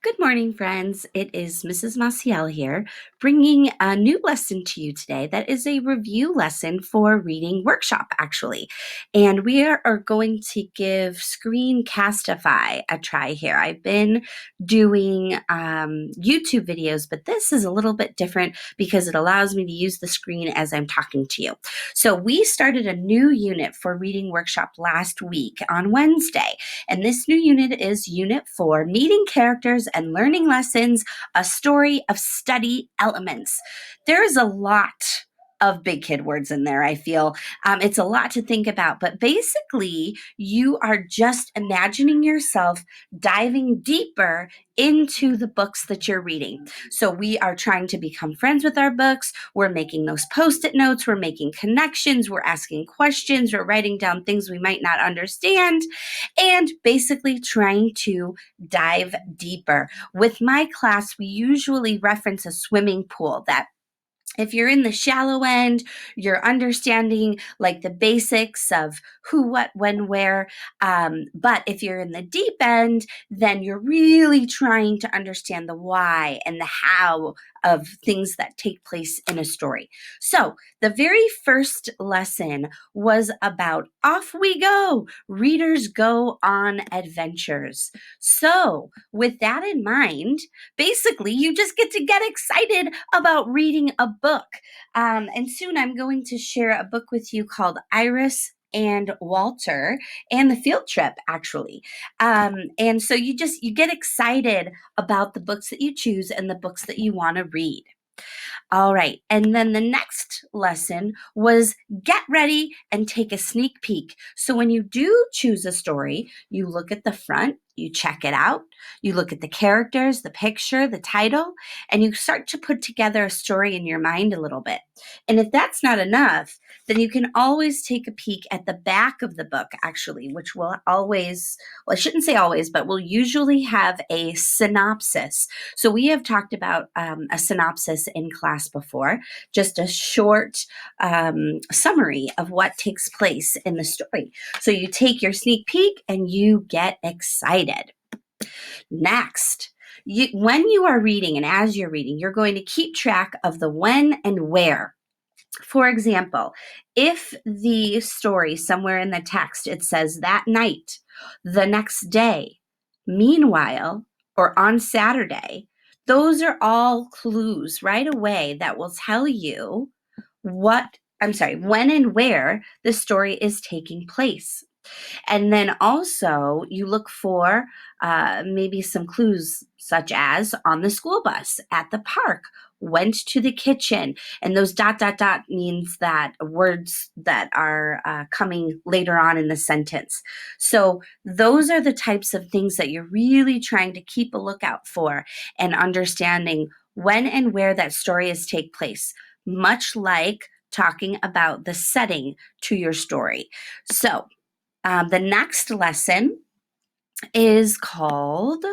Good morning, friends. It is Mrs. Maciel here, bringing a new lesson to you today that is a review lesson for Reading Workshop, actually. And we are going to give Screencastify a try here. I've been doing YouTube videos, but this is a little bit different because it allows me to use the screen as I'm talking to you. So we started a new unit for Reading Workshop last week on Wednesday. And this new unit is Unit 4, Meeting Characters and Learning Lessons, a Story of Study Elements. There is a lot of big kid words in there, I feel. It's a lot to think about, but basically you are just imagining yourself diving deeper into the books that you're reading. So we are trying to become friends with our books. We're making those post-it notes. We're making connections. We're asking questions. We're writing down things we might not understand, and basically trying to dive deeper. With my class, we usually reference a swimming pool that if you're in the shallow end, you're understanding like the basics of who, what, when, where. But if you're in the deep end, then you're really trying to understand the why and the how of things that take place in a story. So the very first lesson was about off we go. Readers go on adventures. So with that in mind, basically you just get to get excited about reading a book. And soon I'm going to share a book with you called Iris and Walter and the field trip, actually. And so you get excited about the books that you choose and the books that you want to read. All right. And then the next lesson was get ready and take a sneak peek. So when you do choose a story, you look at the front, you check it out, you look at the characters, the picture, the title, and you start to put together a story in your mind a little bit. And if that's not enough, then you can always take a peek at the back of the book, actually, which will always, well, I shouldn't say always, but will usually have a synopsis. So we have talked about a synopsis in class before, just a short summary of what takes place in the story. So you take your sneak peek and you get excited. Next, when you are reading and as you're reading, you're going to keep track of the when and where. For example, if the story somewhere in the text, it says that night, the next day, meanwhile, or on Saturday, those are all clues right away that will tell you when and where the story is taking place. And then also you look for maybe some clues such as on the school bus, at the park, went to the kitchen. And those ... means that words that are coming later on in the sentence. So those are the types of things that you're really trying to keep a lookout for and understanding when and where that story is take place, much like talking about the setting to your story. So the next lesson is called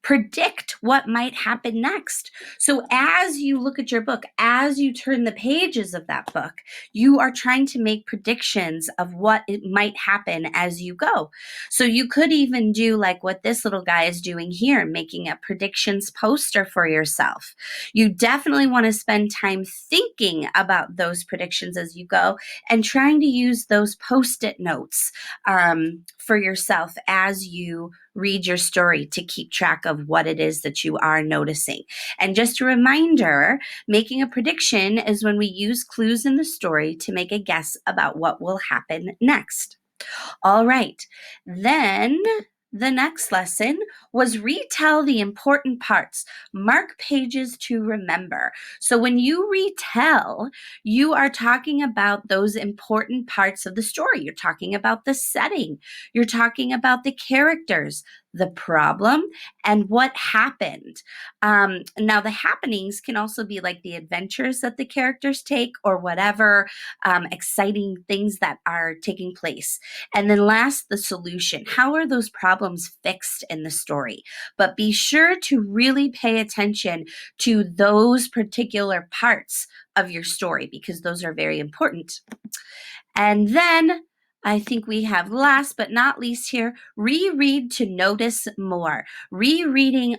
Predict What Might Happen Next. So as you look at your book, as you turn the pages of that book, you are trying to make predictions of what it might happen as you go. So you could even do like what this little guy is doing here, making a predictions poster for yourself. You definitely want to spend time thinking about those predictions as you go and trying to use those post-it notes for yourself as you read your story to keep track of what it is that you are noticing. And just a reminder, making a prediction is when we use clues in the story to make a guess about what will happen next. All right, then the next lesson was retell the important parts. Mark pages to remember. So when you retell, you are talking about those important parts of the story. You're talking about the setting. You're talking about the characters, the problem, and what happened. Now, the happenings can also be like the adventures that the characters take or whatever exciting things that are taking place. And then last, the solution. How are those problems fixed in the story? But be sure to really pay attention to those particular parts of your story because those are very important. And then I think we have last but not least here, reread to notice more. Rereading